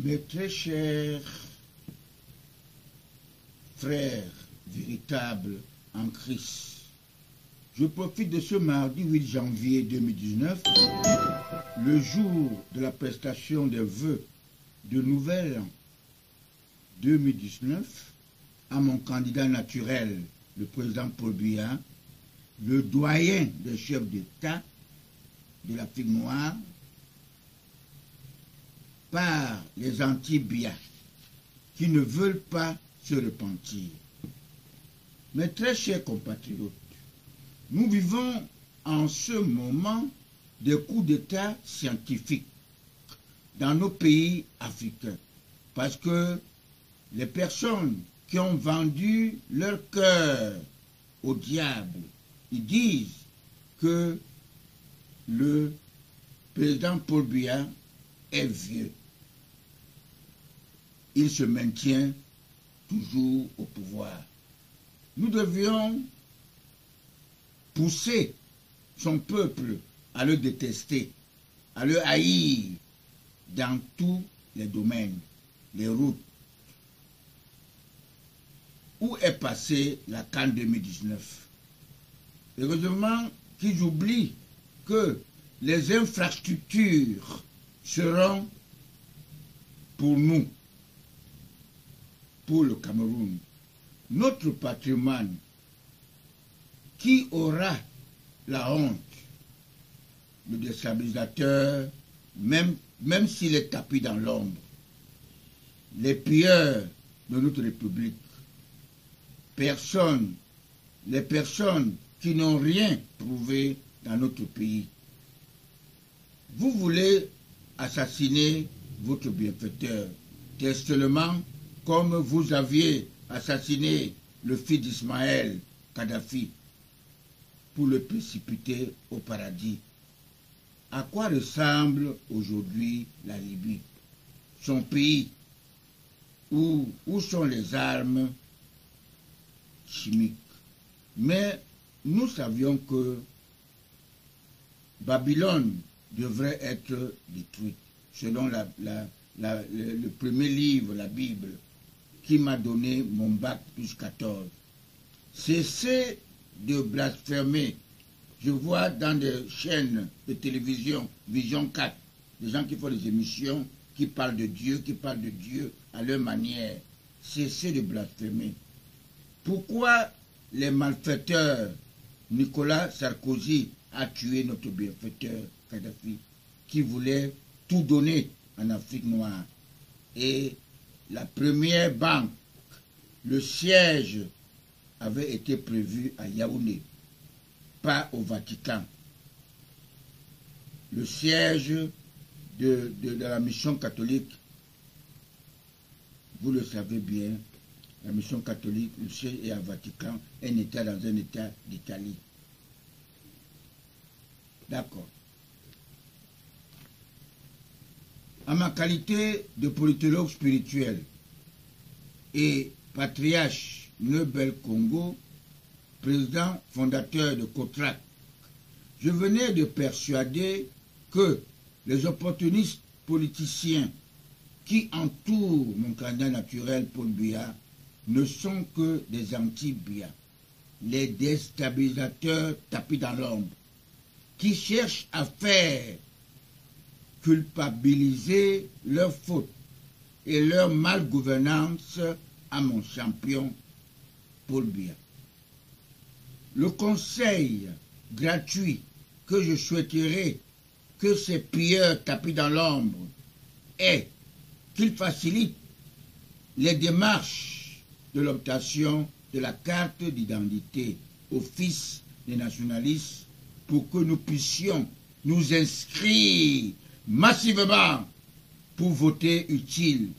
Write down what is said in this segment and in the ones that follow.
Mes très chers frères véritables en Christ, je profite de ce mardi 8 janvier 2019, le jour de la prestation des vœux de Nouvel An 2019, à mon candidat naturel, le président Paul Biya, le doyen des chefs d'État de l'Afrique noire, par les anti-Biya qui ne veulent pas se repentir. Mes très chers compatriotes, nous vivons en ce moment des coups d'État scientifiques dans nos pays africains parce que les personnes qui ont vendu leur cœur au diable, ils disent que le président Paul Biya est vieux. Il se maintient toujours au pouvoir. Nous devions pousser son peuple à le détester, à le haïr dans tous les domaines, les routes. Où est passée la CAN 2019? Heureusement qu'ils oublient que les infrastructures seront pour nous, pour le Cameroun. Notre patrimoine, qui aura la honte, le déstabilisateur, même s'il est tapis dans l'ombre, les pilleurs de notre République, les personnes qui n'ont rien prouvé dans notre pays. Vous voulez assassiner votre bienfaiteur, tellement comme vous aviez assassiné le fils d'Ismaël, Kadhafi, pour le précipiter au paradis. À quoi ressemble aujourd'hui la Libye, son pays, où sont les armes chimiques? Mais nous savions que Babylone devrait être détruite, selon le premier livre, la Bible, qui m'a donné mon bac plus 14. Cessez de blasphémer. Je vois dans des chaînes de télévision, Vision 4, des gens qui font des émissions, qui parlent de Dieu à leur manière. Cessez de blasphémer. Pourquoi les malfaiteurs, Nicolas Sarkozy a tué notre bienfaiteur Kadhafi, qui voulait tout donner en Afrique noire? Et la première banque, le siège avait été prévu à Yaoundé, pas au Vatican. Le siège de la mission catholique, vous le savez bien, la mission catholique, le siège est à Vatican, un État dans un État d'Italie. D'accord. En ma qualité de politologue spirituel et patriarche Nebel Congo, président fondateur de COTRAC, je venais de persuader que les opportunistes politiciens qui entourent mon candidat naturel Paul Biya ne sont que des anti-Biya, les déstabilisateurs tapis dans l'ombre, qui cherchent à faire culpabiliser leurs fautes et leur malgouvernance à mon champion Paul Biya. Le conseil gratuit que je souhaiterais que ces pilleurs tapis dans l'ombre est qu'ils facilitent les démarches de l'obtention de la carte d'identité au fils des nationalistes pour que nous puissions nous inscrire massivement pour voter utile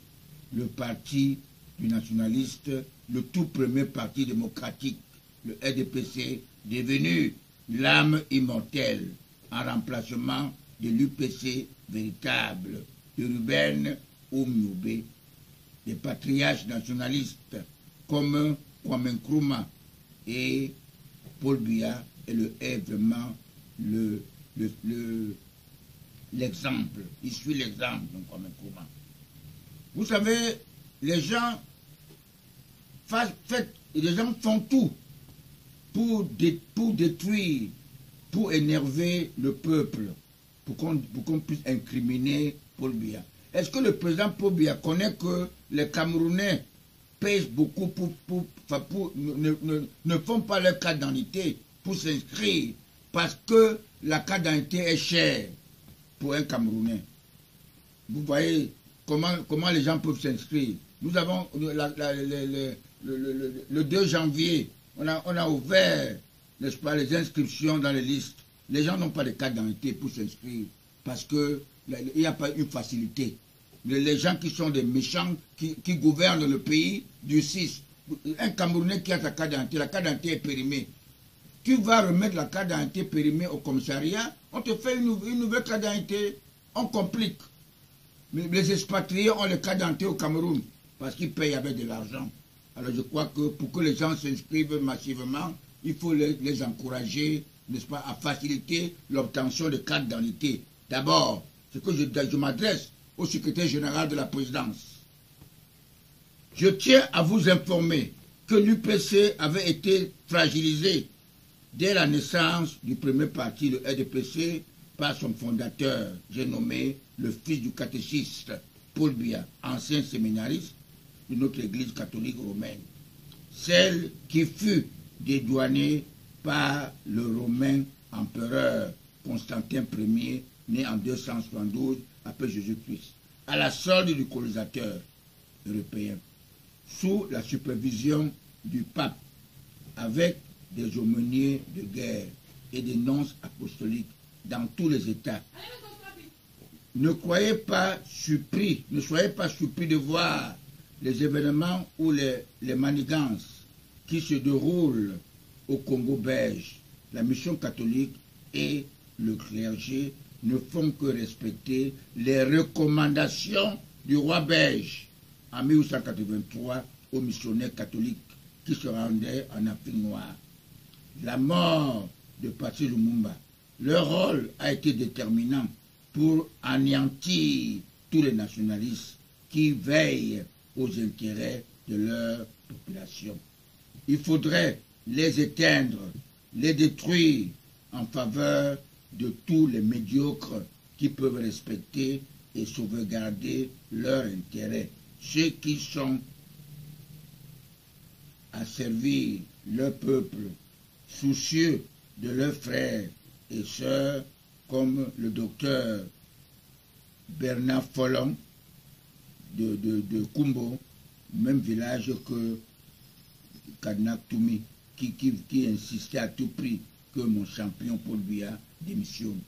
le parti du nationaliste, le tout premier parti démocratique, le RDPC, devenu l'âme immortelle en remplacement de l'UPC véritable de Ruben Oumioubé, des patriarches nationalistes comme Kwame Nkrumah et Paul Biya est vraiment l'exemple. Il suit l'exemple de Kwame Nkrumah. Vous savez, les gens, les gens font tout pour détruire, pour énerver le peuple, pour qu'on puisse incriminer Paul Biya. Est-ce que le président Paul Biya connaît que les Camerounais pèsent beaucoup ne font pas leur carte d'identité pour s'inscrire parce que la carte d'identité est chère pour un Camerounais? Vous voyez comment les gens peuvent s'inscrire. Nous avons le 2 janvier, on a ouvert, n'est-ce pas, les inscriptions dans les listes. Les gens n'ont pas de carte d'identité pour s'inscrire parce qu'il n'y a pas une facilité. Les gens qui sont des méchants, qui gouvernent le pays, du 6. Un Camerounais qui a sa carte d'identité, la carte d'identité est périmée. Tu vas remettre la carte d'identité périmée au commissariat, on te fait une nouvelle carte d'identité, on complique. Mais les expatriés ont les cartes d'identité au Cameroun parce qu'ils payent avec de l'argent. Alors je crois que pour que les gens s'inscrivent massivement, il faut les encourager, n'est-ce pas, à faciliter l'obtention de cartes d'identité. D'abord, c'est que je m'adresse au secrétaire général de la présidence. Je tiens à vous informer que l'UPC avait été fragilisé dès la naissance du premier parti, le RDPC, par son fondateur, j'ai nommé le fils du catéchiste Paul Biya, ancien séminariste de notre église catholique romaine. Celle qui fut dédouanée par le romain empereur Constantin Ier, né en 272 après Jésus-Christ, à la solde du colonisateur européen, sous la supervision du pape, avec des aumôniers de guerre et des nonces apostoliques dans tous les États. Ne soyez pas surpris de voir les événements ou les manigances qui se déroulent au Congo belge. La mission catholique et le clergé ne font que respecter les recommandations du roi belge en 1883 aux missionnaires catholiques qui se rendaient en Afrique noire. La mort de Patrice Lumumba, leur rôle a été déterminant pour anéantir tous les nationalistes qui veillent aux intérêts de leur population. Il faudrait les éteindre, les détruire en faveur de tous les médiocres qui peuvent respecter et sauvegarder leurs intérêts, ceux qui sont à servir leur peuple, soucieux de leurs frères et sœurs, comme le docteur Bernard Follon de Kumbo, même village que Kadnak Toumi, qui insistait à tout prix que mon champion Paul Biya démissionne.